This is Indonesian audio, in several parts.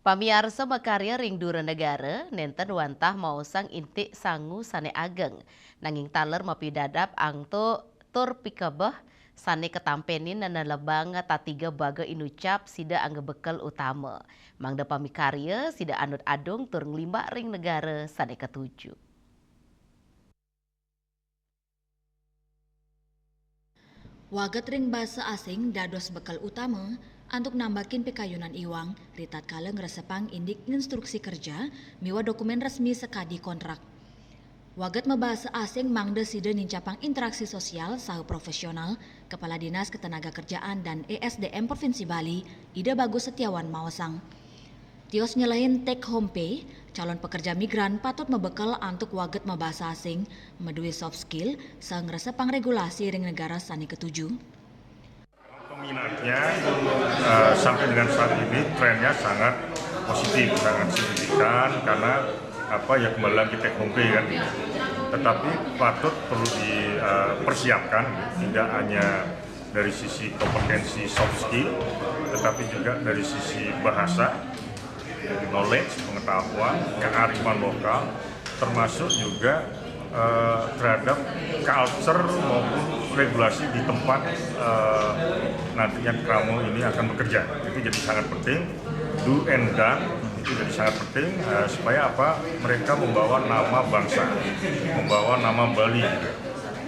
Pamiarsa makarya ring dura negara, nenten wantah mausang intik sangu sane ageng. Nanging taler mapidadap angto tur pikabeh sane ketampenin nana lebang tatiga baga inucap sida angge bekal utama. Mangda pamikarya sida anut adung tur ngelimbak ring negara sane ketujuh. Waget ring bahasa asing dados bekal utama untuk nambakin pekayunan iwang, ritat kala ngresepang indik instruksi kerja, miwa dokumen resmi sekadi kontrak. Waget membahasa asing mangde sida nincapang interaksi sosial saha profesional, Kepala Dinas Ketenagakerjaan dan ESDM Provinsi Bali, Ida Bagus Setiawan Mawasang. Tios nyelain take home pay, calon pekerja migran patut membekal untuk waget membahasa asing, medui soft skill, saha ngresepang regulasi ring negara sani ketujuh. Peminatnya sampai dengan saat ini trennya sangat positif, sangat signifikan karena kembali lagi take home pay kan. Tetapi patut perlu dipersiapkan tidak hanya dari sisi kompetensi soft skill, tetapi juga dari sisi bahasa, knowledge, pengetahuan, kearifan lokal, termasuk juga terhadap culture maupun regulasi di tempat nantinya Kramo ini akan bekerja. Itu jadi sangat penting, do and done itu jadi sangat penting supaya mereka membawa nama bangsa, membawa nama Bali juga,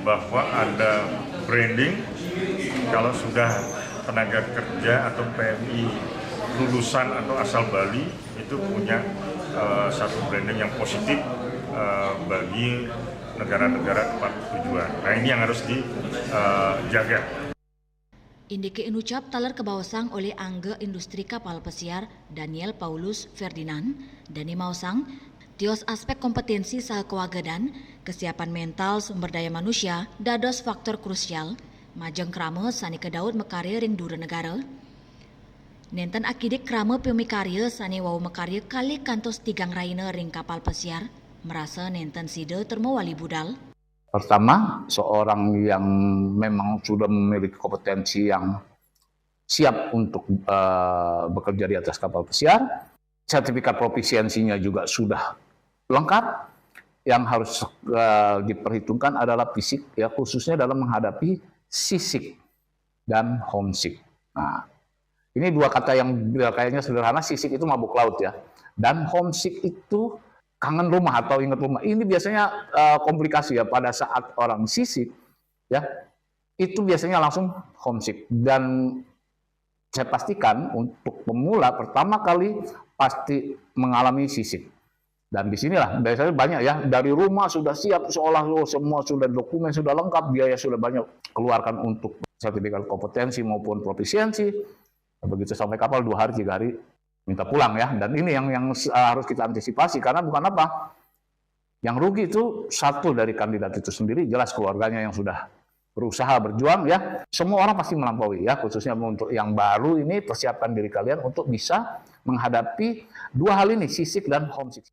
bahwa ada branding kalau sudah tenaga kerja atau PMI lulusan atau asal Bali itu punya satu branding yang positif bagi negara-negara tempat tujuan. Nah ini yang harus dijaga. Indike inucap taler kebawasang oleh Angga Industri Kapal Pesiar Daniel Paulus Ferdinand, Dani Mausang, tios aspek kompetensi saha kewagadan, kesiapan mental sumber daya manusia, dados faktor krusial, majeng krama sani kedaud mekarya ring dura negara. Nenten akidik krama pemikarya sani wau mekarya kali kantos tigang raina ring kapal pesiar, merasa nenten sida termawali budal. Pertama, seorang yang memang sudah memiliki kompetensi yang siap untuk bekerja di atas kapal pesiar, sertifikat profisiensinya juga sudah lengkap. Yang harus diperhitungkan adalah fisik, ya khususnya dalam menghadapi seasick dan homesick. Nah, ini dua kata yang kayaknya sederhana, seasick itu mabuk laut ya, dan homesick itu kangen rumah atau ingat rumah. Ini biasanya komplikasi ya pada saat orang seasick ya, itu biasanya langsung homesick. Dan saya pastikan untuk pemula pertama kali pasti mengalami seasick. Dan disinilah biasanya banyak ya, dari rumah sudah siap seolah semua sudah dokumen sudah lengkap, biaya sudah banyak keluarkan untuk sertifikat kompetensi maupun profisiensi. Begitu sampai kapal 2 hari 3 hari minta pulang ya. Dan ini yang harus kita antisipasi, karena bukan apa, yang rugi itu satu dari kandidat itu sendiri, jelas keluarganya yang sudah berusaha berjuang ya. Semua orang pasti melampaui ya, khususnya untuk yang baru ini, persiapkan diri kalian untuk bisa menghadapi dua hal ini, seasick dan homesick.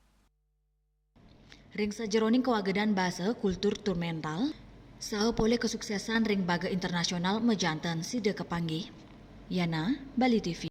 Ring sajeroning kewagedan bahasa kultur tur mental, saha pole kesuksesan ring baga internasional mejantan sida kepanggih. Yana, Bali TV.